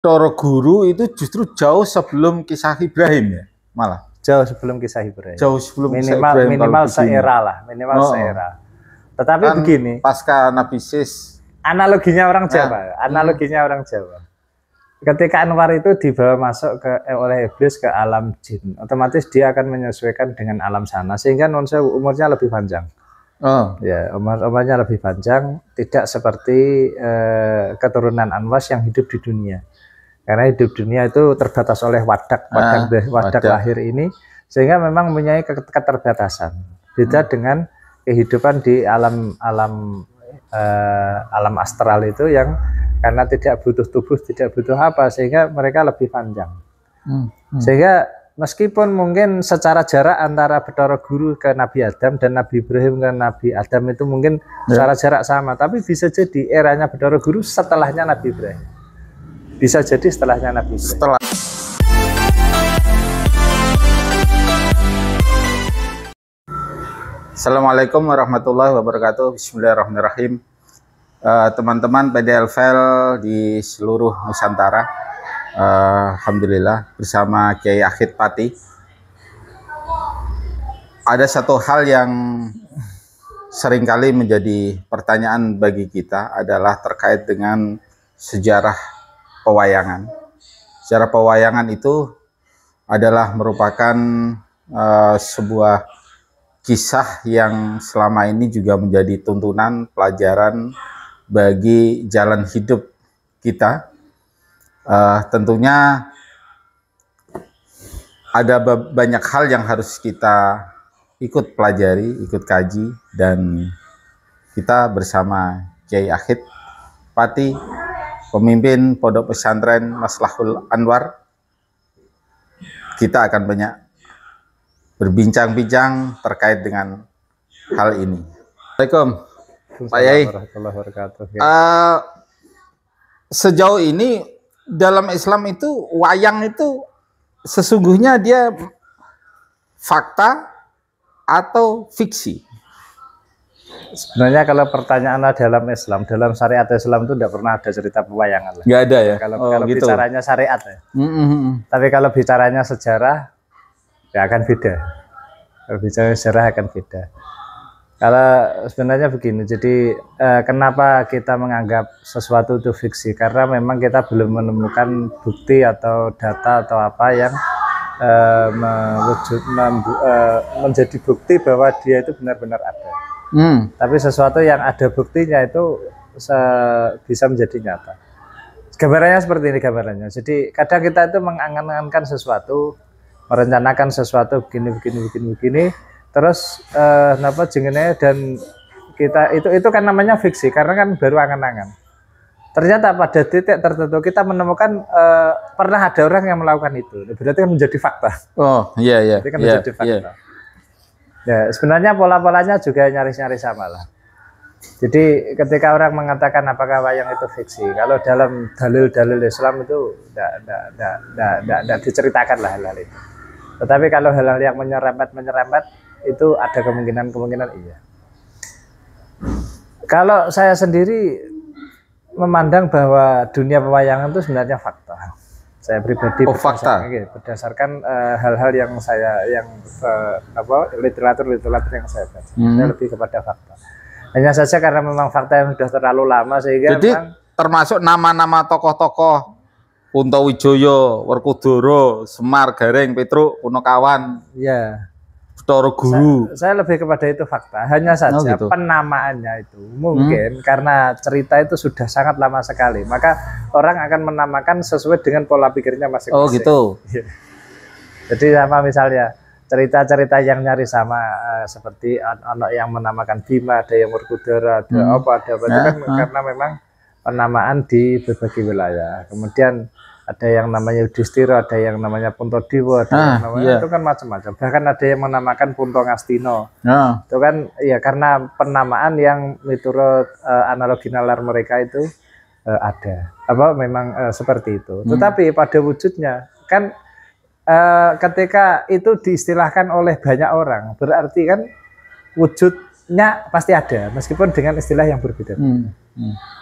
Toro Guru itu justru jauh sebelum kisah Ibrahim ya, malah. Jauh sebelum kisah Ibrahim. Jauh sebelum minimal, kisah Ibrahim. Minimal seera lah, minimal seera. Tetapi kan begini. Pasca Nabi Sis. Analoginya orang Jawa. Analoginya orang Jawa. Ketika Anwar itu dibawa masuk oleh iblis ke alam jin, otomatis dia akan menyesuaikan dengan alam sana, sehingga umurnya lebih panjang. Ya, umurnya lebih panjang, tidak seperti keturunan Anwas yang hidup di dunia. Karena hidup dunia itu terbatas oleh wadak lahir ini, sehingga memang mempunyai keterbatasan. Beda dengan kehidupan di alam astral itu yang karena tidak butuh tubuh, tidak butuh apa, sehingga mereka lebih panjang. Sehingga meskipun mungkin secara jarak antara Bathara Guru ke Nabi Adam dan Nabi Ibrahim ke Nabi Adam itu mungkin secara jarak sama, tapi bisa jadi eranya Bathara Guru setelahnya Nabi Ibrahim. Bisa jadi setelahnya Nabi Ibrahim. Assalamualaikum warahmatullahi wabarakatuh. Bismillahirrahmanirrahim. Teman-teman PDLFL di seluruh Nusantara, alhamdulillah bersama Kiai Akhid Pati. Ada satu hal yang seringkali menjadi pertanyaan bagi kita adalah terkait dengan sejarah pewayangan. Sejarah pewayangan itu adalah merupakan sebuah kisah yang selama ini juga menjadi tuntunan pelajaran bagi jalan hidup kita. Tentunya ada banyak hal yang harus kita ikut pelajari, ikut kaji, dan kita bersama Kiai Akhid Pati, pemimpin Pondok Pesantren Maslahul Anwar, kita akan banyak berbincang-bincang terkait dengan hal ini. Assalamualaikum Pak Yai. Sejauh ini dalam Islam itu wayang itu sesungguhnya dia fakta atau fiksi? Sebenarnya kalau pertanyaan dalam Islam, dalam syariat Islam itu tidak pernah ada cerita pewayangan. Nggak ada ya? Kalau gitu. Bicaranya syariat ya. Tapi kalau bicaranya sejarah, ya akan beda. Kalau bicara sejarah akan beda. Kalau sebenarnya begini, jadi kenapa kita menganggap sesuatu itu fiksi? Karena memang kita belum menemukan bukti atau data atau apa yang menjadi bukti bahwa dia itu benar-benar ada. Tapi sesuatu yang ada buktinya itu bisa menjadi nyata. Gambarannya seperti ini gambarannya. Jadi kadang kita itu mengangan-angankan sesuatu, merencanakan sesuatu begini, terus dan kita itu kan namanya fiksi karena kan baru angan-angan. Ternyata pada titik tertentu kita menemukan pernah ada orang yang melakukan itu, berarti kan menjadi fakta. Oh iya. Itu kan menjadi fakta. Ya sebenarnya pola-polanya juga nyaris-nyaris sama lah. Jadi ketika orang mengatakan apakah wayang itu fiksi, kalau dalam dalil-dalil Islam itu tidak diceritakan lah hal-hal itu. Tetapi kalau hal-hal yang menyerempet itu ada kemungkinan iya. Kalau saya sendiri memandang bahwa dunia pewayangan itu sebenarnya fakta. Saya pribadi berdasarkan hal-hal yang literatur yang saya baca. Saya lebih kepada fakta. Hanya saja karena memang fakta yang sudah terlalu lama sehingga jadi termasuk nama-nama tokoh-tokoh Kunto Wijoyo, Werkudara, Semar, Gareng, Petruk, Punakawan, ya, Bathara Guru. Saya lebih kepada itu fakta. Hanya saja penamaannya itu mungkin karena cerita itu sudah sangat lama sekali, maka orang akan menamakan sesuai dengan pola pikirnya masing-masing. Oh gitu. Jadi sama misalnya cerita-cerita yang nyaris sama seperti anak yang menamakan Bima, ada yang Werkudara, ada apa itu kan karena memang penamaan di berbagai wilayah. Kemudian ada yang namanya Yudhistira, ada yang namanya Puntadewa, ada yang namanya itu kan macam-macam. Bahkan ada yang menamakan Punta Ngastina. Itu kan ya karena penamaan yang menurut analogi nalar mereka itu ada. Memang seperti itu. Tetapi pada wujudnya kan ketika itu diistilahkan oleh banyak orang, berarti kan wujud wujudnya pasti ada, meskipun dengan istilah yang berbeda.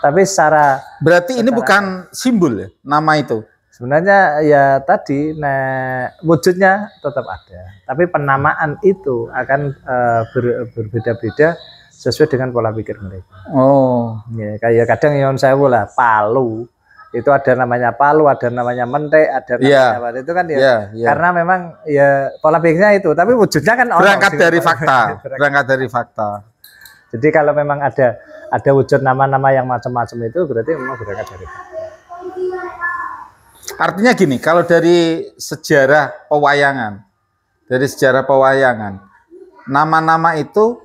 Tapi secara berarti ini bukan simbol ya, nama itu. Sebenarnya ya tadi, nah wujudnya tetap ada, tapi penamaan itu akan berbeda-beda sesuai dengan pola pikir mereka. Oh, ya kayak kadang yang saya lah Palu itu ada namanya Palu, ada namanya Mente, ada namanya apa itu kan ya, karena memang ya pola pikirnya itu, tapi wujudnya kan berangkat dari fakta, berangkat dari fakta. Jadi kalau memang ada wujud nama-nama yang macam-macam itu berarti memang berangkat dari fakta. Artinya gini, kalau dari sejarah pewayangan, nama-nama itu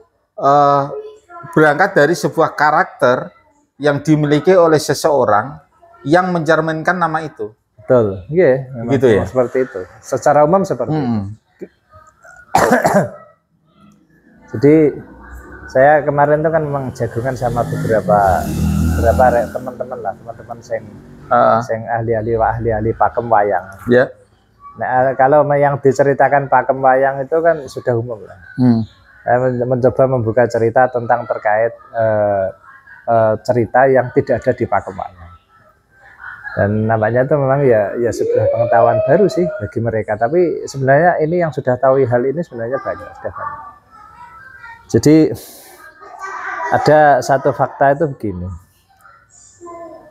berangkat dari sebuah karakter yang dimiliki oleh seseorang yang mencerminkan nama itu. Betul, iya, gitu ya. Seperti itu. Secara umum seperti itu. Jadi saya kemarin itu kan memang jagungan sama beberapa teman-teman lah, teman-teman sing ahli-ahli pakem wayang. Ya. Nah, kalau yang diceritakan pakem wayang itu kan sudah umum lah. Saya mencoba membuka cerita tentang terkait cerita yang tidak ada di pakem wayang. Dan namanya itu memang ya sebuah pengetahuan baru sih bagi mereka. Tapi sebenarnya ini yang sudah tahu hal ini sebenarnya sudah banyak. Jadi ada satu fakta itu begini.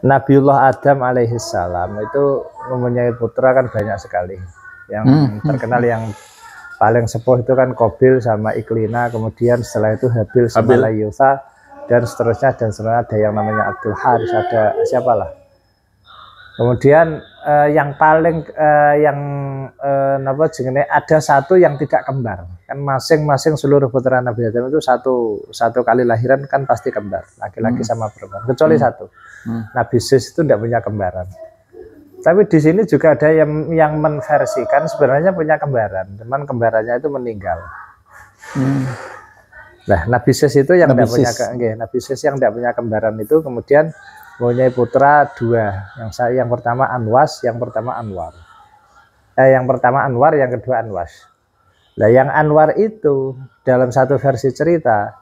Nabiullah Adam alaihissalam itu mempunyai putra kan banyak sekali. Yang terkenal yang paling sepuh itu kan Qabil sama Iklina, kemudian setelah itu Habil sama Layutha, dan seterusnya ada yang namanya Abdul Haris, ada siapalah. Kemudian yang paling ada satu yang tidak kembar. Kan masing-masing seluruh putra Nabi Adam itu satu kali lahiran kan pasti kembar, laki-laki sama perempuan, kecuali satu. Nabi Sis itu tidak punya kembaran. Tapi di sini juga ada yang menversikan sebenarnya punya kembaran, cuman kembarannya itu meninggal. Nah, Nabi Sis itu yang tidak punya kembaran itu kemudian mempunyai putra dua, yang pertama Anwas, yang pertama Anwar. Yang pertama Anwar, yang kedua Anwas. Nah, yang Anwar itu dalam satu versi cerita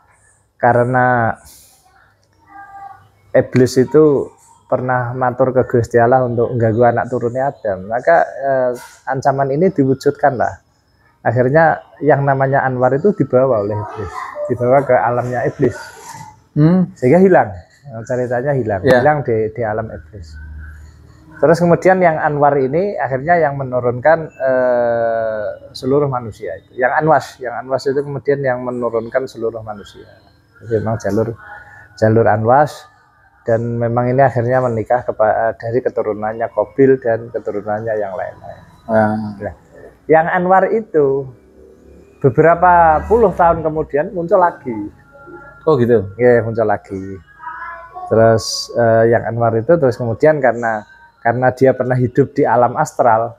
karena iblis itu pernah matur ke Gusti Allah untuk mengganggu anak turunnya Adam, maka ancaman ini diwujudkan lah. Akhirnya yang namanya Anwar itu dibawa oleh iblis, dibawa ke alamnya iblis, sehingga hilang. Ceritanya hilang di alam iblis. Terus kemudian yang Anwar ini akhirnya yang menurunkan seluruh manusia itu. Yang Anwas itu kemudian yang menurunkan seluruh manusia. Jadi memang jalur Anwas, dan memang ini akhirnya menikah dari keturunannya Qabil dan keturunannya yang lain-lain. Nah, yang Anwar itu beberapa puluh tahun kemudian muncul lagi. Oh gitu. Ya, muncul lagi. Terus yang Anwar itu terus kemudian karena dia pernah hidup di alam astral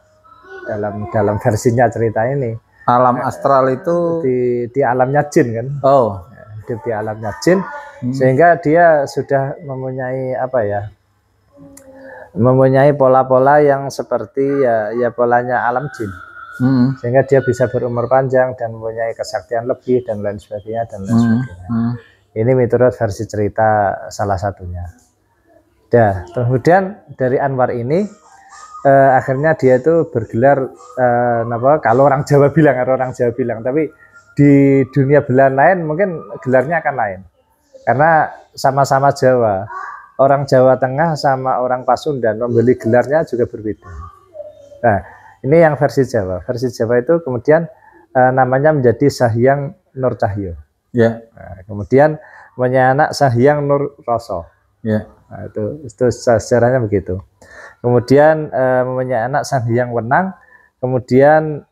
dalam versinya cerita ini. Alam astral itu di alamnya jin kan? Oh, hidup di alamnya jin, sehingga dia sudah mempunyai pola-pola yang seperti ya polanya alam jin. Sehingga dia bisa berumur panjang dan mempunyai kesaktian lebih dan lain sebagainya dan lain sebagainya. Ini menurut versi cerita salah satunya. Kemudian dari Anwar ini akhirnya dia itu bergelar kalau orang Jawa bilang, tapi di dunia belahan lain mungkin gelarnya akan lain. Karena sama-sama Jawa. Orang Jawa Tengah sama orang Pasundan membeli gelarnya juga berbeda. Nah, ini yang versi Jawa. Versi Jawa itu kemudian namanya menjadi Sahyang Nur Cahyo. Ya. Nah, kemudian punya anak Sahyang Nur Rasa. Ya. Nah, itu sejarahnya begitu. Kemudian punya anak Sanghyang Wenang, kemudian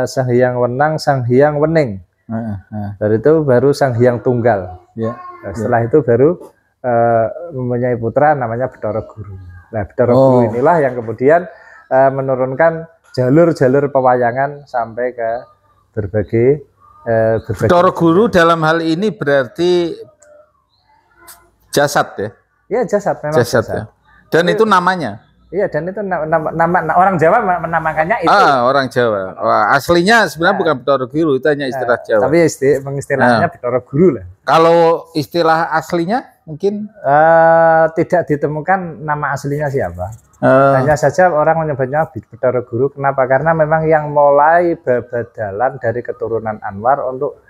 Sanghyang Wenang, Sanghyang Wening. Dari itu baru Sanghyang Tunggal. Ya. Nah, setelah itu baru mempunyai putra namanya Bathara Guru. Nah, Bathara Guru inilah yang kemudian menurunkan jalur-jalur pewayangan sampai ke berbagai Bathara Guru dalam hal ini berarti jasad ya? Ya, jasad memang jasad. Ya. Dan itu namanya? Iya, dan itu nama orang Jawa menamakannya itu. Orang Jawa. Wah, aslinya sebenarnya bukan Bathara Guru, itu hanya istilah Jawa. Tapi mengistilahnya Bathara Guru lah. Kalau istilah aslinya mungkin tidak ditemukan nama aslinya siapa. Hanya saja orang menyebutnya Bathara Guru. Kenapa? Karena memang yang mulai babadalan dari keturunan Anwar untuk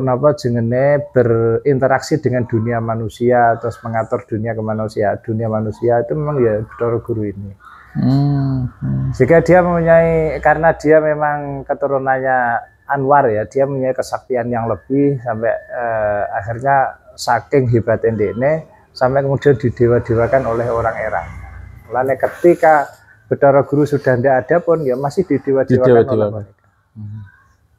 napa jenenge berinteraksi dengan dunia manusia, terus mengatur dunia manusia itu memang ya Bathara Guru ini. Jika dia mempunyai, karena dia memang keturunannya Anwar ya, dia mempunyai kesaktian yang lebih sampai akhirnya saking hebatnya ini sampai kemudian didewa-dewakan oleh orang Eram. Lalu ketika Bathara Guru sudah tidak ada pun ya masih didewa-dewakan oleh mereka.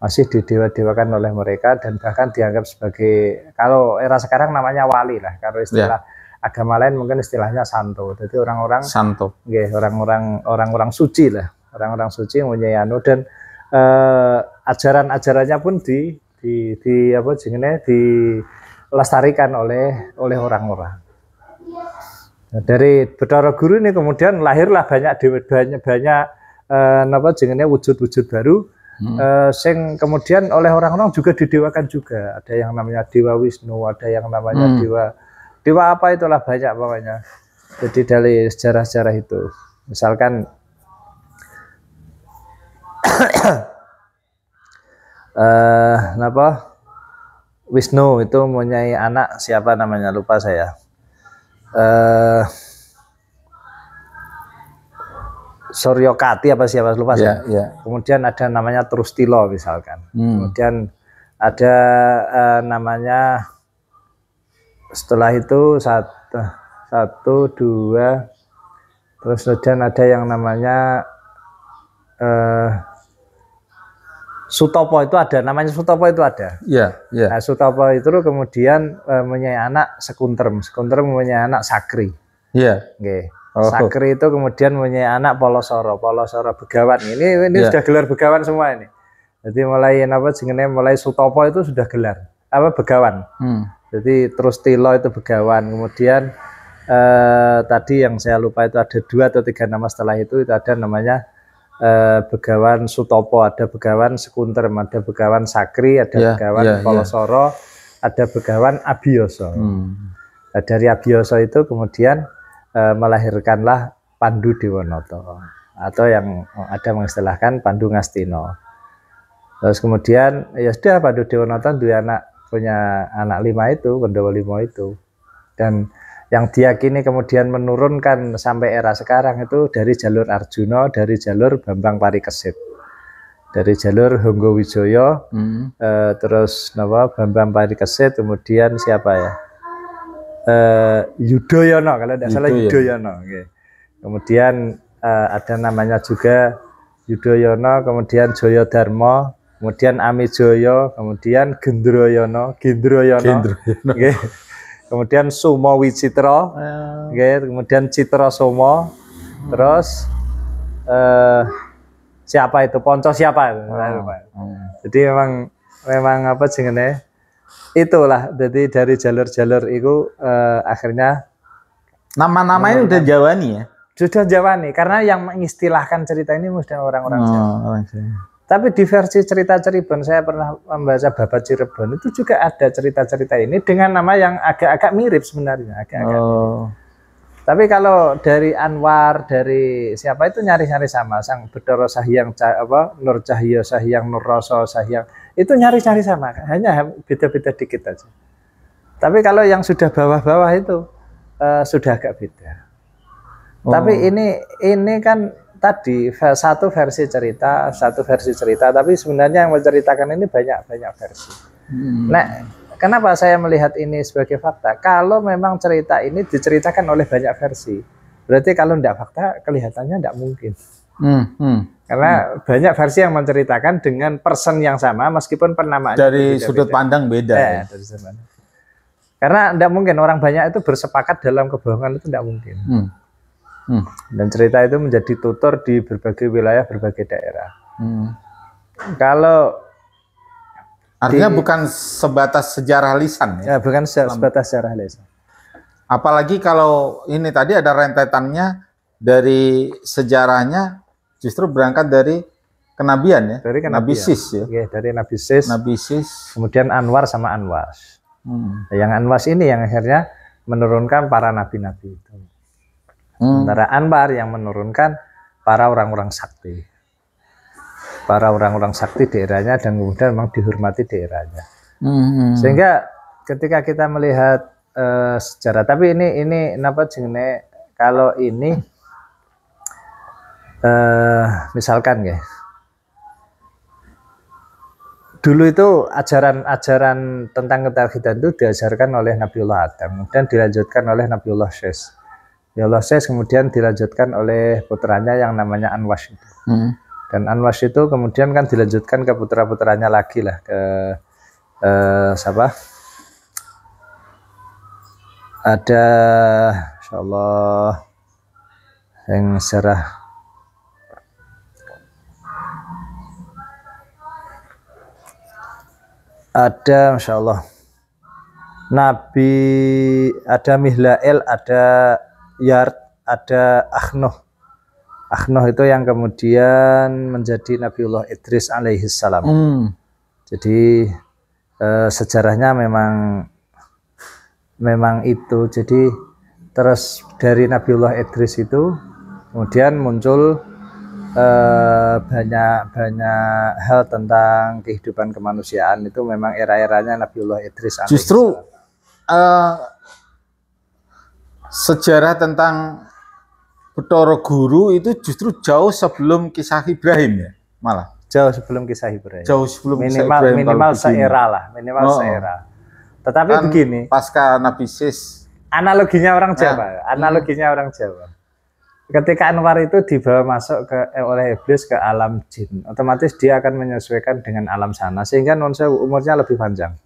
Masih didewa-dewakan oleh mereka dan bahkan dianggap sebagai, kalau era sekarang namanya wali lah, kalau istilah agama lain mungkin istilahnya santo. Jadi orang-orang santo, orang-orang suci lah, orang-orang suci mempunyai anu, dan ajaran-ajarannya pun dilestarikan oleh orang-orang. Nah, dari Bathara Guru ini kemudian lahirlah banyak wujud-wujud baru. Sing kemudian oleh orang-orang juga didewakan juga. Ada yang namanya Dewa Wisnu, ada yang namanya dewa apa itulah, banyak pokoknya. Jadi dari sejarah-sejarah itu, misalkan Wisnu itu mempunyai anak, siapa namanya lupa saya. Suryakati apa siapa lupa saya. Kemudian ada namanya Trustilo misalkan. Kemudian ada namanya, setelah itu satu dua, terus kemudian ada yang namanya Sutopo, itu ada namanya Sutopo, itu ada. Nah, Sutopo itu kemudian mempunyai anak Sekuntrem mempunyai anak Sakri. Sakri itu kemudian mempunyai anak Polosoro Begawan. Ini sudah gelar Begawan semua ini. Jadi mulai Sutopo itu sudah gelar Begawan. Jadi terus Tilo itu Begawan. Kemudian tadi yang saya lupa itu ada 2 atau 3 nama setelah itu ada namanya Begawan Sutopo, ada Begawan Sekuntrem, ada Begawan Sakri, ada Begawan Polosoro, ada Begawan Abiyoso. Nah, dari Abiyoso itu kemudian melahirkanlah Pandu Dewanoto, atau yang ada mengistilahkan Pandu Ngastino. Terus kemudian ya sudah, Pandu Dewanoto punya anak 5 itu, Pandawa 5 itu. Dan yang diyakini kemudian menurunkan sampai era sekarang itu dari jalur Arjuna, dari jalur Bambang Parikesit, dari jalur Honggo Wijoyo, terus Bambang Parikesit, kemudian siapa ya? Yudhoyono, kalau tidak salah Yudhoyono. Kemudian ada namanya juga Yudhoyono, kemudian Joyodharma, kemudian Amijoyo, kemudian Gendroyono, kemudian Sumo Wicitra, kemudian Citra Somo, terus siapa itu Ponco siapa? Jadi memang apa jenenge? Itulah, jadi dari jalur-jalur itu akhirnya nama-namanya udah Jawani ya? Sudah Jawani, karena yang mengistilahkan cerita ini sudah orang-orang Jawa. Tapi di versi cerita Cirebon, saya pernah membaca Babat Cirebon, itu juga ada cerita-cerita ini dengan nama yang agak-agak mirip sebenarnya. Tapi kalau dari Anwar, dari siapa itu nyari-nyari sama, Sang Bathara Sahyang Nur Cahya Sahyang Nur Rasa Sahyang, itu nyari-nyari sama, hanya beda-beda dikit aja. Tapi kalau yang sudah bawah-bawah itu sudah agak beda. Tapi ini kan tadi satu versi cerita, tapi sebenarnya yang menceritakan ini banyak versi. Nah, kenapa saya melihat ini sebagai fakta? Kalau memang cerita ini diceritakan oleh banyak versi, berarti kalau tidak fakta kelihatannya tidak mungkin. Karena banyak versi yang menceritakan dengan person yang sama meskipun penamaannya dari sudut pandang beda. Karena tidak mungkin orang banyak itu bersepakat dalam kebohongan, itu tidak mungkin. Dan cerita itu menjadi tutur di berbagai wilayah, berbagai daerah. Kalau artinya bukan sebatas sejarah lisan ya, bukan sebatas sejarah lisan. Apalagi kalau ini tadi ada rentetannya dari sejarahnya justru berangkat dari kenabian ya, dari Nabi Sis ya. Oke, dari Nabi Sis. Nabi Sis. Kemudian Anwar sama Anwas. Yang Anwas ini yang akhirnya menurunkan para nabi-nabi itu. Sementara Anwar yang menurunkan para orang-orang sakti. Para orang-orang sakti di eranya dan kemudian memang dihormati di eranya. Sehingga ketika kita melihat sejarah, tapi ini napa jenenge kalau ini misalkan ya, dulu itu ajaran tentang ketauhidan itu diajarkan oleh Nabiullah Adam, kemudian dilanjutkan oleh Nabiullah Syes. Nabiullah Syes kemudian dilanjutkan oleh putranya yang namanya Anwas itu. Dan Anwas itu kemudian kan dilanjutkan ke putra-putranya lagi lah, ke siapa? Ada insyaallah yang sejarah ada Masya Allah Nabi, ada Mihlael, ada Yard, ada Akhnoh. Akhnoh itu yang kemudian menjadi Nabiullah Idris alaihi salam. Jadi sejarahnya memang itu. Jadi terus dari Nabiullah Idris itu kemudian muncul banyak hal tentang kehidupan kemanusiaan. Itu memang era-eranya Nabiullah Idris. Justru sejarah tentang Bathara Guru itu justru jauh sebelum kisah Ibrahim ya, malah jauh sebelum kisah Ibrahim. Jauh sebelum kisah Ibrahim, minimal seera lah, minimal seera. Tetapi kan begini, pasca Nabi Sis, analoginya orang Jawa, orang Jawa. Ketika Anwar itu dibawa masuk oleh iblis ke alam jin, otomatis dia akan menyesuaikan dengan alam sana, sehingga umurnya lebih panjang.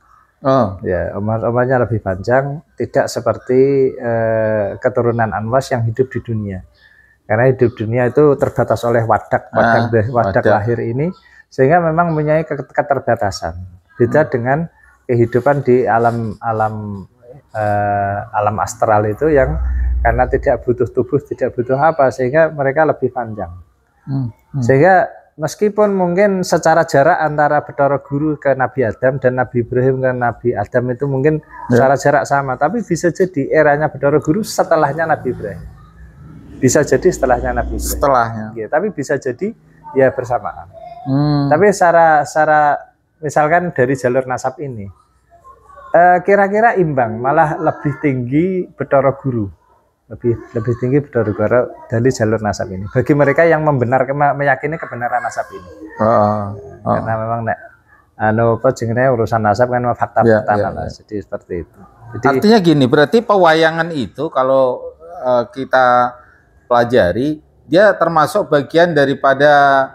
Ya, umurnya lebih panjang, tidak seperti keturunan Anwas yang hidup di dunia. Karena hidup dunia itu terbatas oleh wadak lahir ini, sehingga memang mempunyai keterbatasan. Beda dengan kehidupan di alam astral itu yang karena tidak butuh tubuh, tidak butuh apa, sehingga mereka lebih panjang. Sehingga meskipun mungkin secara jarak antara Bathara Guru ke Nabi Adam dan Nabi Ibrahim ke Nabi Adam itu mungkin secara jarak sama, tapi bisa jadi eranya Bathara Guru setelahnya Nabi Ibrahim. Bisa jadi setelahnya Nabi Ibrahim. Setelahnya. Ya, tapi bisa jadi ya bersamaan. Tapi secara misalkan dari jalur nasab ini, kira-kira imbang, malah lebih tinggi Bathara Guru. Lebih tinggi Bathara Guru dari jalur nasab ini. Bagi mereka yang meyakini kebenaran nasab ini. Karena memang urusan nasab kan fakta lah. Jadi seperti itu. Jadi, artinya gini, berarti pewayangan itu kalau kita pelajari, dia termasuk bagian daripada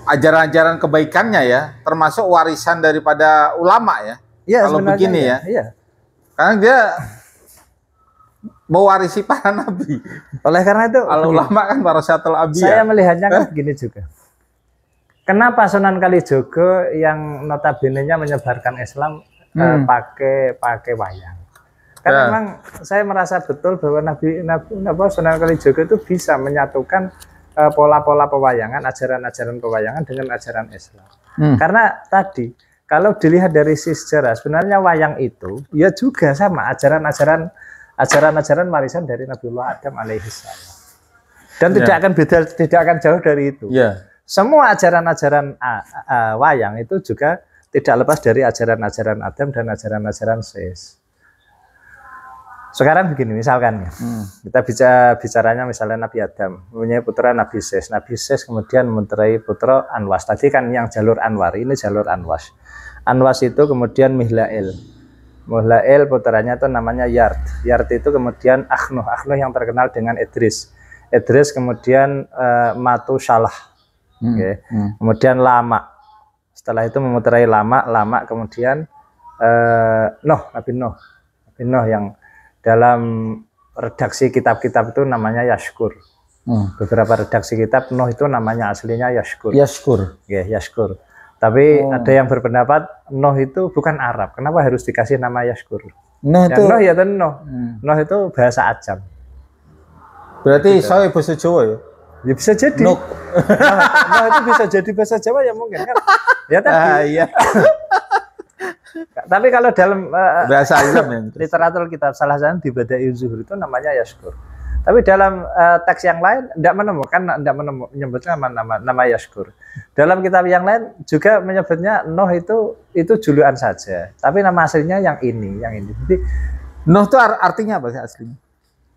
ajaran-ajaran kebaikannya ya, termasuk warisan daripada ulama ya. Kalau begini ya. Karena dia mewarisi para nabi. Oleh karena itu, ulama kan warasatul anbiya. Saya melihatnya kan begini juga. Kenapa Sunan Kalijaga yang notabene-nya menyebarkan Islam pakai wayang? Karena memang saya merasa betul bahwa Sunan Kalijaga itu bisa menyatukan pola-pola pewayangan, ajaran-ajaran pewayangan dengan ajaran Islam. Karena tadi kalau dilihat dari sejarah, sebenarnya wayang itu ya juga sama ajaran-ajaran warisan dari Nabiullah Adam alaihissalam. Dan tidak akan jauh dari itu. Semua ajaran-ajaran wayang itu juga tidak lepas dari ajaran-ajaran Adam dan ajaran-ajaran Sis. Sekarang begini, misalkan kita bicaranya misalnya Nabi Adam mempunyai putra Nabi Sis. Nabi Sis kemudian mempunyai putra Anwas. Tadi kan yang jalur Anwar, ini jalur Anwas. Anwas itu kemudian Mihlael. Mihlael putranya itu namanya Yard. Yard itu kemudian Akhnoh. Akhnoh yang terkenal dengan Idris. Idris kemudian Matu Salah. Kemudian Lama. Setelah itu memuterai Lama kemudian Nabi Nuh yang dalam redaksi kitab-kitab itu namanya Yashkur. Beberapa redaksi kitab Nuh itu namanya aslinya Yashkur. Yashkur. Tapi ada yang berpendapat Nuh itu bukan Arab. Kenapa harus dikasih nama Yashkur? Nuh itu bahasa Ajam. Berarti soe bahasa Jawa ya? Ya bisa jadi. Nuk. Nah, itu bisa jadi bahasa Jawa ya mungkin kan. Ya tadi. Iya. Tapi kalau dalam Bahasa Islam ya. literatur kitab salah satu di Bada'i Zuhur itu namanya Yashkur. Tapi dalam teks yang lain tidak menyebutkan nama Yashkur. Dalam kitab yang lain juga menyebutnya Nuh itu julukan saja. Tapi nama aslinya yang ini. Jadi Nuh itu artinya apa sih aslinya?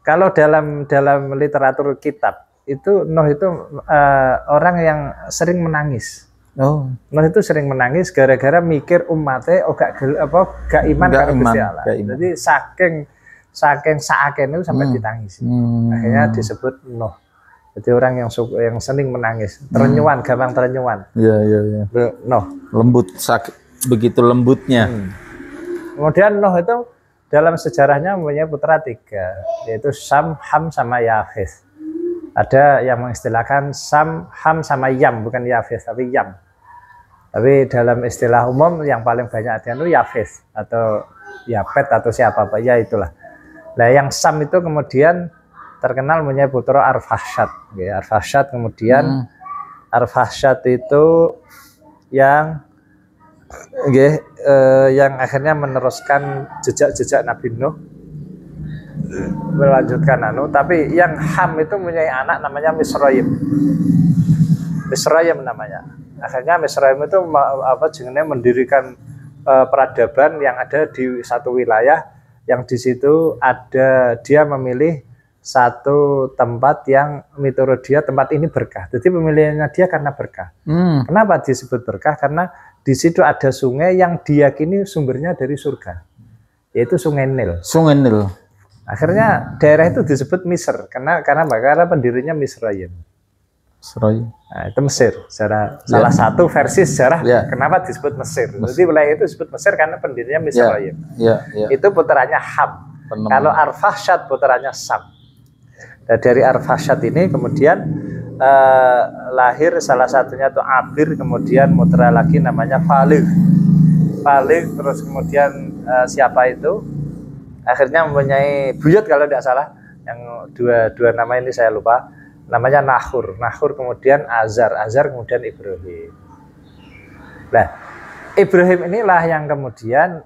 kalau dalam literatur kitab itu Nuh itu orang yang sering menangis. Oh, Nuh itu sering menangis gara-gara mikir umatnya gak iman karo Gusti Allah. Jadi saking saken itu sampai ditangis. Akhirnya disebut Nuh. Jadi orang yang sering menangis, terenyuhan, gampang terenyuhan. Iya. Nuh. Lembut, begitu lembutnya. Kemudian Nuh itu dalam sejarahnya mempunyai putra 3, yaitu Sam, Ham, sama Yafith. Ada yang mengistilahkan Sam, Ham, sama Yam, bukan Yafith, tapi Yam. Tapi dalam istilah umum yang paling banyak artinya itu Yafith atau Yapet atau siapa apa ya itulah. Nah yang Sam itu kemudian terkenal mempunyai putra Arfahsyad. Ya, Arfahsyad kemudian Arfahsyad itu yang yang akhirnya meneruskan jejak-jejak Nabi Nuh, melanjutkan tapi yang Ham itu mempunyai anak namanya Misraim namanya. Akhirnya Misraim itu mendirikan peradaban yang ada di satu wilayah yang di situ dia memilih satu tempat yang menurut dia tempat ini berkah. Jadi pemilihannya dia karena berkah. Kenapa disebut berkah? Karena di situ ada sungai yang diyakini sumbernya dari surga, yaitu Sungai Nil. Sungai Nil. Akhirnya daerah itu disebut Misr karena pendirinya Misraim. Nah, itu Mesir. Salah satu versi sejarah kenapa disebut Mesir. Jadi wilayah itu disebut Mesir karena pendirinya Misraim. Itu putranya Ham. Kalau Arfahsyad putranya Sam. Nah, dari Arfahsyad ini kemudian lahir salah satunya itu Abir, kemudian putra lagi namanya Faligh, terus kemudian siapa itu akhirnya mempunyai buyut kalau tidak salah, yang dua nama ini saya lupa, namanya Nahur kemudian Azar kemudian Ibrahim. Nah Ibrahim inilah yang kemudian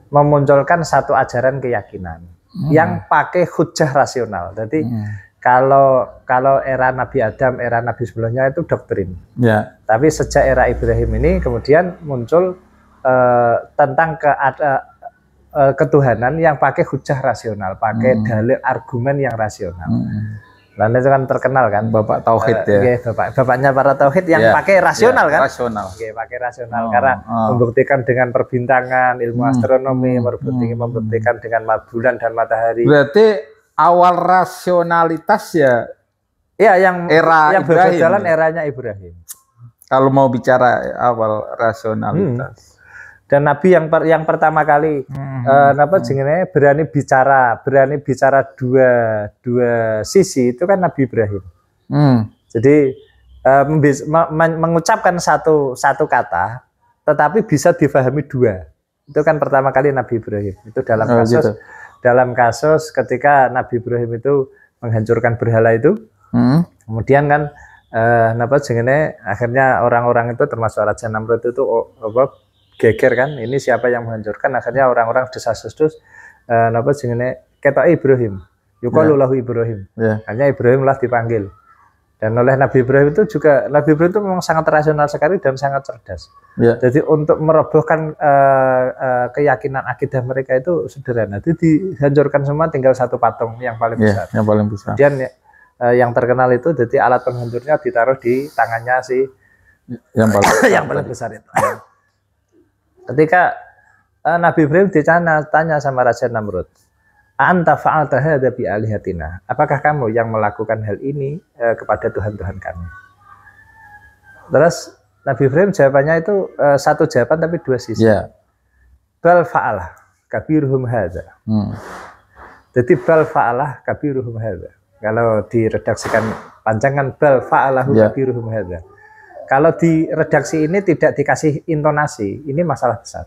memunculkan satu ajaran keyakinan yang pakai hujah rasional. Jadi kalau era Nabi Adam, era Nabi sebelumnya itu doktrin. Tapi sejak era Ibrahim ini kemudian muncul tentang ketuhanan yang pakai hujah rasional, pakai dalil argumen yang rasional. Lalu itu kan terkenal kan, Bapak Tauhid ya. Bapaknya para Tauhid yang pakai rasional kan? Rasional. Pakai rasional karena membuktikan dengan perbintangan, ilmu astronomi, membuktikan dengan bulan dan matahari. Berarti awal rasionalitas ya yang era Ibrahim. Berjalan eranya Ibrahim. Kalau mau bicara awal rasionalitas. Dan Nabi yang pertama kali berani bicara dua sisi itu kan Nabi Ibrahim. Jadi mengucapkan satu kata tetapi bisa difahami dua. Itu kan pertama kali Nabi Ibrahim. Itu dalam kasus ketika Nabi Ibrahim itu menghancurkan berhala itu. Kemudian kan akhirnya orang-orang itu termasuk Raja Namrud itu geger kan, ini siapa yang menghancurkan? Akhirnya orang-orang desas-desus ketok Ibrahim, yuqalu lahu Ibrahim. Hanya Ibrahim lah dipanggil. Dan oleh Nabi Ibrahim itu juga, Nabi Ibrahim itu memang sangat rasional sekali dan sangat cerdas. Jadi untuk merobohkan keyakinan akidah mereka itu sederhana. Jadi dihancurkan semua, tinggal satu patung yang paling besar. Yang paling besar. Kemudian yang terkenal itu, jadi alat penghancurnya ditaruh di tangannya si yang paling besar itu. Ketika Nabi Ibrahim tanya sama Raja Namrud, anta fa'alta hadza bi alihatina, apakah kamu yang melakukan hal ini kepada Tuhan-Tuhan kami? Terus Nabi Ibrahim jawabannya itu satu jawaban tapi dua sisi. Bal fa'alah kabiruhum hadza. Jadi bal fa'alah kabiruhum hadza. Kalau diredaksikan panjangan bal fa'alahu kabiruhum hadza. Kalau di redaksi ini tidak dikasih intonasi, ini masalah besar.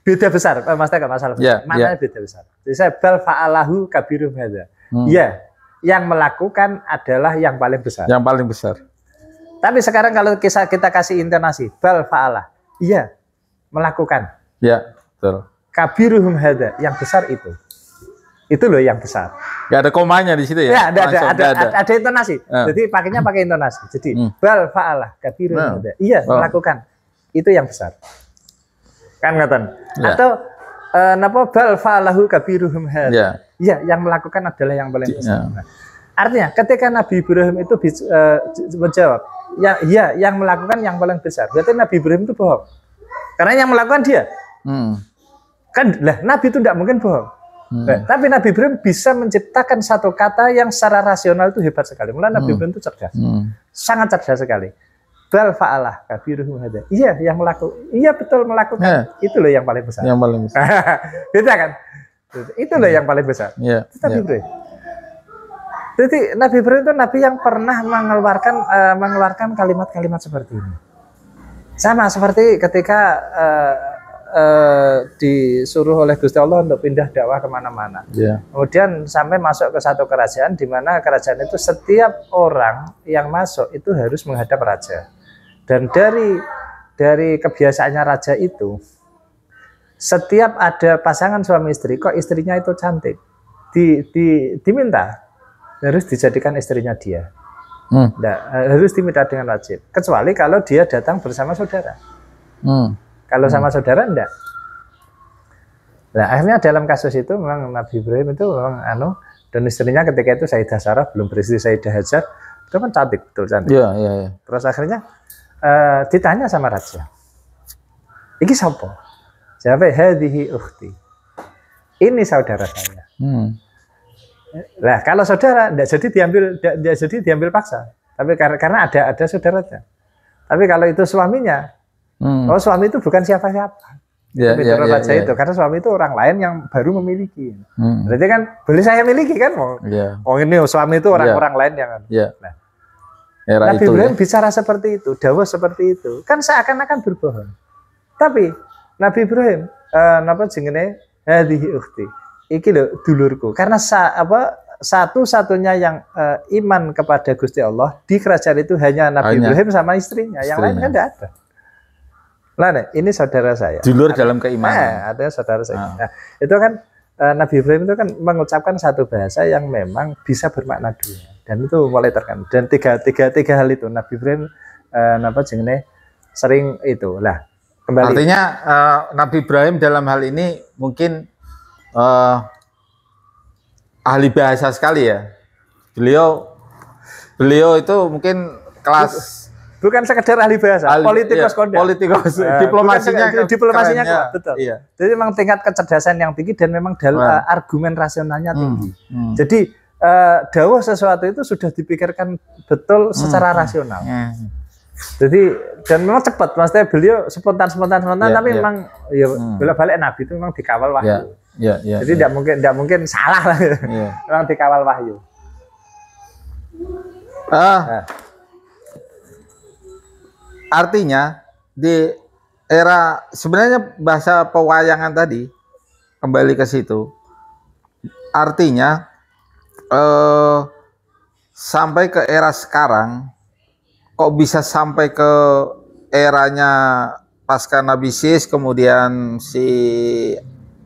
beda besar. Mas Tega masalah. Maknanya beda besar. Jadi saya bal fa'alahu kabirum hadza. Ya, yang melakukan adalah yang paling besar. Yang paling besar. Tapi sekarang kalau kita kasih intonasi bal fa'alah. Iya, melakukan. Ya, betul. Kabiruhum hadza, yang besar itu. Itu loh yang besar. Gak ada komanya di situ ya? Ya, ada intonasi. Jadi pakainya pakai intonasi. Jadi bal fa'alah kabiruhum hadza. Iya, melakukan. Itu yang besar. Kan ngeten. Ya. Atau napa bal fa'alahu kabiruhum hadza. Iya, yang melakukan adalah yang paling besar. Ya. Artinya ketika Nabi Ibrahim itu menjawab, ya, yang melakukan yang paling besar. Berarti Nabi Ibrahim itu bohong. Karena yang melakukan dia. Kan lah Nabi itu tidak mungkin bohong. Tapi Nabi Ibrahim bisa menciptakan satu kata yang secara rasional itu hebat sekali. Mulai Nabi Ibrahim itu cerdas. Sangat cerdas sekali. Bal fa'alah kabiruhum hadza. Iya, yang melakukan. Iya, betul melakukan. Itu loh yang paling besar. Yang paling besar. Beda kan? Itu loh yang paling besar. Nabi Ibrahim. Jadi Nabi Ibrahim itu nabi yang pernah mengeluarkan kalimat-kalimat seperti ini. Sama seperti ketika disuruh oleh Gusti Allah untuk pindah dakwah kemana-mana. Kemudian sampai masuk ke satu kerajaan, di mana kerajaan itu setiap orang yang masuk itu harus menghadap raja. Dan dari kebiasaannya raja itu, setiap ada pasangan suami istri, kok istrinya itu cantik, diminta harus dijadikan istrinya dia. Harus diminta dengan wajib. Kecuali kalau dia datang bersama saudara. Kalau sama saudara enggak. Nah, akhirnya dalam kasus itu memang Nabi Ibrahim itu memang dan istrinya ketika itu Sayyidah Sarah, belum beristri Sayyidah Hajar, itu kan cantik, betul cantik. Iya. Terus akhirnya ditanya sama raja. Iki sapa? Jawab, hadhihi ukhti. Ini saudara saya. Nah, kalau saudara enggak jadi diambil paksa. Tapi karena ada saudaranya. Tapi kalau itu suaminya, suami itu bukan siapa-siapa. Raja itu karena suami itu orang lain yang baru memiliki. Berarti kan boleh saya miliki kan? Ini suami itu orang-orang lain yang. Nah, Nabi Ibrahim bicara seperti itu, dawuh seperti itu, kan seakan-akan berbohong. Tapi Nabi Ibrahim napa jenenge hadhihi ukhti. Iki lho dulurku. Karena satu-satunya yang iman kepada Gusti Allah di kerajaan itu hanya Nabi Ibrahim sama istrinya. Yang lain kan tidak ada. Nah, ini saudara saya. Dulur dalam keimanan. Ada saudara saya. Nah, itu kan Nabi Ibrahim itu kan mengucapkan satu bahasa yang memang bisa bermakna dua. Dan itu mulai terkenal. Dan tiga hal itu Nabi Ibrahim sering itu. Lah, kembali. Artinya Nabi Ibrahim dalam hal ini mungkin ahli bahasa sekali ya. Beliau itu mungkin kelas. Bukan sekedar ahli bahasa, politikus kondang. Politikus, diplomasinya kuat, betul. Iya. Jadi memang tingkat kecerdasan yang tinggi dan memang argumen rasionalnya tinggi. Jadi dawuh sesuatu itu sudah dipikirkan betul secara rasional. Jadi dan memang cepat, maksudnya beliau spontan, tapi memang bolak-balik Nabi itu memang dikawal wahyu. Jadi tidak mungkin salah lah. Memang dikawal wahyu. Artinya di era sebenarnya bahasa pewayangan tadi kembali ke situ. Artinya sampai ke era sekarang kok bisa sampai ke eranya pasca Nabi Sis, kemudian si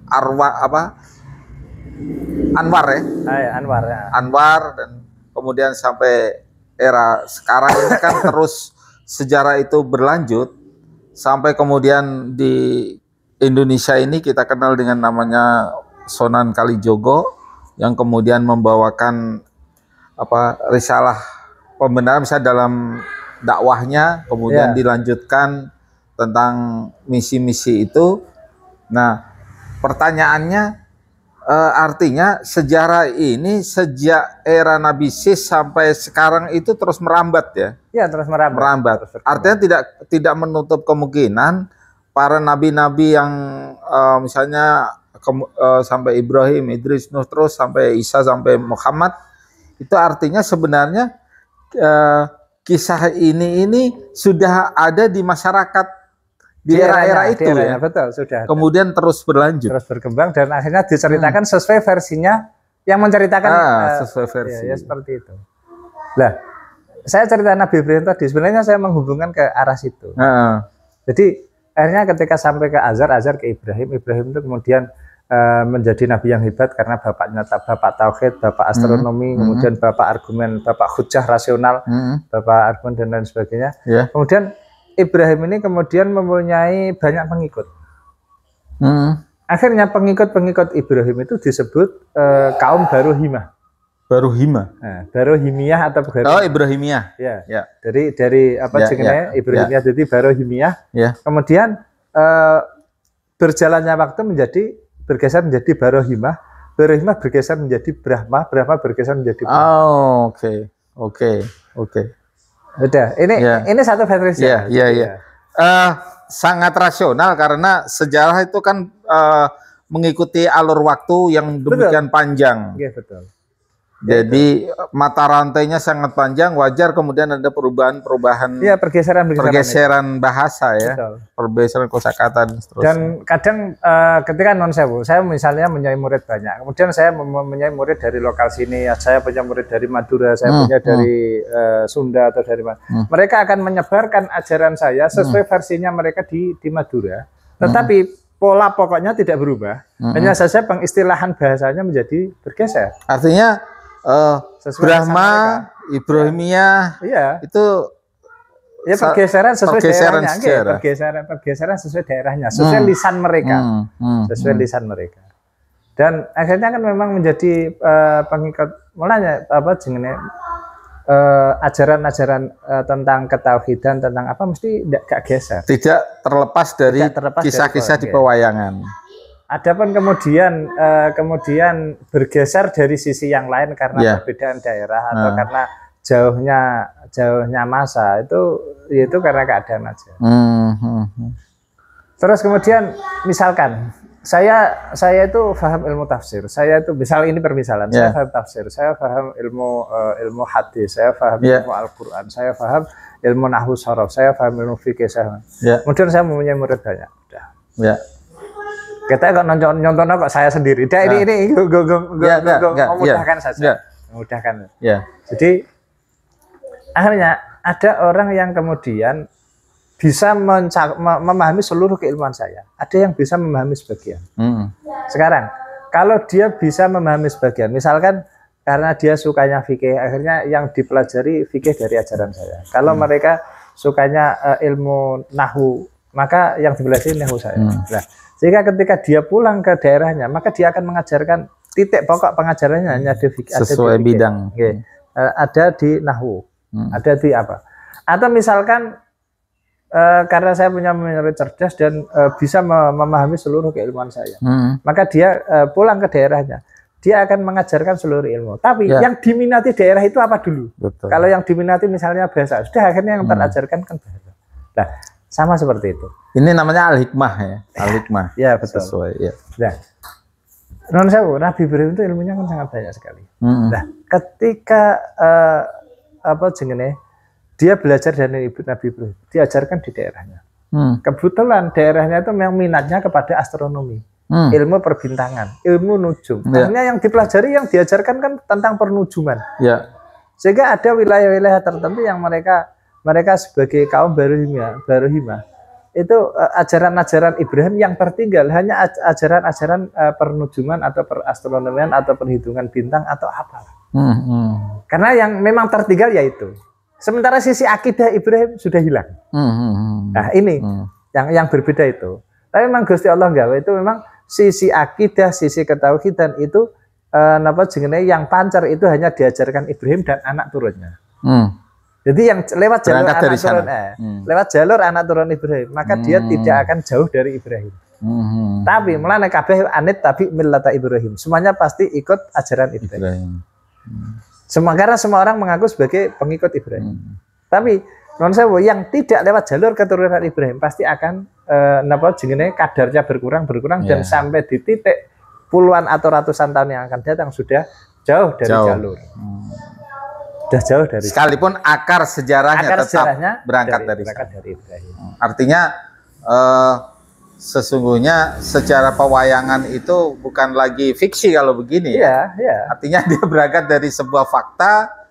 Anwar ya? Anwar dan kemudian sampai era sekarang ini kan terus sejarah itu berlanjut sampai kemudian di Indonesia ini kita kenal dengan namanya Sunan Kalijogo yang kemudian membawakan risalah pembenaran misalnya dalam dakwahnya, kemudian dilanjutkan tentang misi-misi itu. Nah, pertanyaannya artinya sejarah ini sejak era Nabi Sis sampai sekarang itu terus merambat ya? Ya, terus merambat. Artinya tidak menutup kemungkinan para nabi-nabi yang misalnya sampai Ibrahim, Idris, Nuh, terus sampai Isa, sampai Muhammad, itu artinya sebenarnya kisah ini sudah ada di masyarakat di era-era itu ya. Betul, sudah. Kemudian terus berlanjut. Terus berkembang dan akhirnya diceritakan sesuai versinya yang menceritakan sesuai versi. Ya, seperti itu. Lah, saya cerita Nabi Ibrahim tadi sebenarnya saya menghubungkan ke arah situ. Jadi akhirnya ketika sampai ke Azar ke Ibrahim itu kemudian menjadi nabi yang hebat karena bapaknya bapak tauhid, bapak astronomi, kemudian bapak argumen, bapak hujah rasional, bapak argumen dan lain sebagainya. Kemudian Ibrahim ini kemudian mempunyai banyak pengikut. Akhirnya pengikut Ibrahim itu disebut kaum Barohimah. Barohimiyah atau Ibrahimiyah. Ya. Dari apa jenisnya Ibrahimiyah jadi Barohimiyah. Kemudian berjalannya waktu bergeser menjadi Barohimah bergeser menjadi Brahma bergeser menjadi Brahma. Oke. Udah, ini satu versi. Sangat rasional karena sejarah itu kan mengikuti alur waktu yang demikian panjang. Betul. Jadi mata rantainya sangat panjang, wajar kemudian ada perubahan-perubahan. Iya, pergeseran bahasa ya. Betul. Pergeseran kosakata dan seterusnya. Dan kadang ketika saya misalnya mempunyai murid banyak. Kemudian saya mempunyai murid dari lokal sini, saya punya murid dari Madura, saya punya dari Sunda atau dari mana. Mereka akan menyebarkan ajaran saya sesuai versinya mereka di Madura. Tetapi pola pokoknya tidak berubah. Hanya saja pengistilahan bahasanya menjadi bergeser. Artinya Brahma, Ibrahimiyah, itu ya pergeseran sesuai daerahnya, pergeseran sesuai daerahnya, sesuai lisan mereka, sesuai lisan mereka. Dan akhirnya kan memang menjadi pengikut mulanya ajaran-ajaran tentang ketauhidan, tentang apa mesti gak geser. Tidak terlepas dari kisah-kisah di pewayangan. Adapun kemudian bergeser dari sisi yang lain karena perbedaan daerah atau karena jauhnya masa itu karena keadaan aja. Terus kemudian misalkan saya itu paham ilmu tafsir, saya itu ini permisalan, saya paham tafsir, saya paham ilmu hadis, saya paham ilmu Al-Quran, saya paham ilmu nahwu sharaf, saya paham ilmu fikih, kemudian saya mempunyai murid banyak. Kita kok nyonton kok saya sendiri. Ini memudahkan saja. Memudahkan. Jadi akhirnya ada orang yang kemudian bisa memahami seluruh keilmuan saya. Ada yang bisa memahami sebagian. Sekarang kalau dia bisa memahami sebagian, misalkan karena dia sukanya fikih, akhirnya yang dipelajari fikih dari ajaran saya. Kalau mereka sukanya ilmu nahwu, maka yang dipelajari nahwu saya. Nah, sehingga ketika dia pulang ke daerahnya, maka dia akan mengajarkan titik pokok pengajarannya hanya di fikih, sesuai bidang. Ada di nahwu, ada di apa. Atau misalkan karena saya punya murid cerdas dan bisa memahami seluruh keilmuan saya, maka dia pulang ke daerahnya, dia akan mengajarkan seluruh ilmu. Tapi yang diminati daerah itu apa dulu? Betul. Kalau yang diminati misalnya bahasa, sudah akhirnya yang terajarkan kan bahasa. Nah, sama seperti itu. Ini namanya al-hikmah ya, al-hikmah. Ya betul. Sesuai. Ya. Nah, Nabi Ibrahim itu ilmunya kan sangat banyak sekali. Nah, ketika dia belajar dari Nabi Ibrahim, diajarkan di daerahnya. Kebetulan daerahnya itu memang minatnya kepada astronomi, ilmu perbintangan, ilmu nujum. Akhirnya yang dipelajari, yang diajarkan kan tentang pernujuman. Sehingga ada wilayah-wilayah tertentu yang mereka sebagai kaum Barohimah itu ajaran-ajaran Ibrahim yang tertinggal hanya ajaran-ajaran pernujuman atau perastronomian atau perhitungan bintang atau apa. Karena yang memang tertinggal yaitu. Sementara sisi akidah Ibrahim sudah hilang. Nah ini yang berbeda itu. Tapi memang Gusti Allah gawe itu memang sisi akidah, sisi ketauhidan itu yang pancar itu hanya diajarkan Ibrahim dan anak turunnya. Jadi yang lewat jalur anak turun Ibrahim, maka dia tidak akan jauh dari Ibrahim. Tapi mulane kabeh anit tapi millata Ibrahim. Semuanya pasti ikut ajaran Ibrahim. Karena semua orang mengaku sebagai pengikut Ibrahim. Tapi yang tidak lewat jalur keturunan Ibrahim pasti akan kadarnya berkurang dan sampai di titik puluhan atau ratusan tahun yang akan datang sudah jauh dari jalur. Jauh dari sekalipun akar sejarahnya tetap berangkat dari Ibrahim. Artinya eh, sesungguhnya secara pewayangan itu bukan lagi fiksi kalau begini ya. Artinya dia berangkat dari sebuah fakta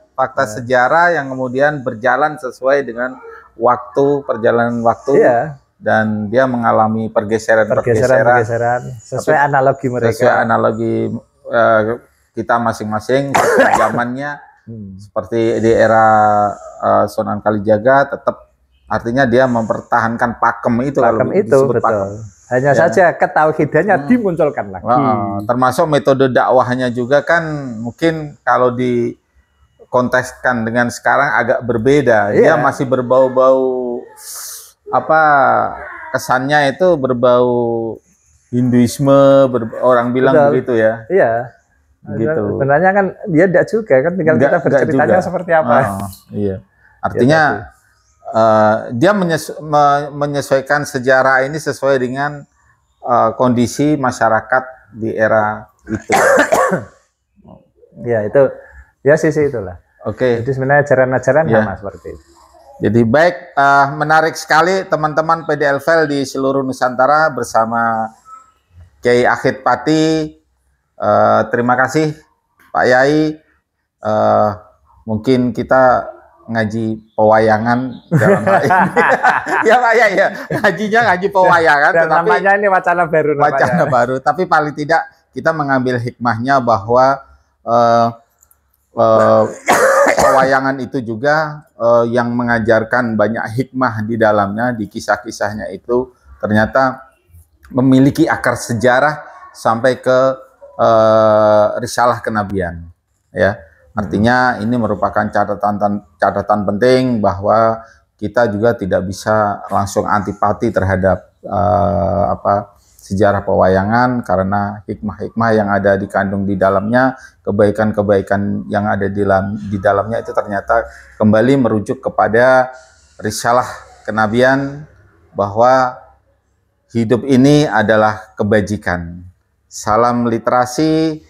sejarah yang kemudian berjalan sesuai dengan perjalanan waktu, dan dia mengalami pergeseran sesuai analogi mereka. Sesuai analogi kita masing-masing zamannya. Seperti di era Sunan Kalijaga, tetap artinya dia mempertahankan pakem itu, betul. Pakem. Hanya saja ketauhidannya dimunculkan lagi. Termasuk metode dakwahnya juga kan mungkin kalau dikontekskan dengan sekarang agak berbeda. Dia masih berbau-bau kesannya itu berbau Hinduisme, orang bilang begitu ya. Gitu. Sebenarnya kan dia tidak juga kan, tinggal kita berceritanya seperti apa. Artinya dia menyesuaikan sejarah ini sesuai dengan kondisi masyarakat di era itu. Itu sisi itulah. Jadi sebenarnya ajaran-ajaran sama seperti itu. Jadi baik, menarik sekali teman-teman PDLVL di seluruh Nusantara bersama Kiai Akhid Pati. Terima kasih Pak Yai. Mungkin kita ngaji pewayangan dalam hal ini. Ya Pak Yai ya, ngaji pewayangan. Dan namanya ini wacana baru. Wacana baru, tapi paling tidak kita mengambil hikmahnya bahwa pewayangan itu juga yang mengajarkan banyak hikmah di dalamnya, di kisah-kisahnya itu ternyata memiliki akar sejarah sampai ke risalah kenabian, ya. Artinya ini merupakan catatan penting bahwa kita juga tidak bisa langsung antipati terhadap sejarah pewayangan, karena hikmah-hikmah yang ada dikandung di dalamnya, kebaikan-kebaikan yang ada di dalamnya itu ternyata kembali merujuk kepada risalah kenabian bahwa hidup ini adalah kebajikan. Salam literasi,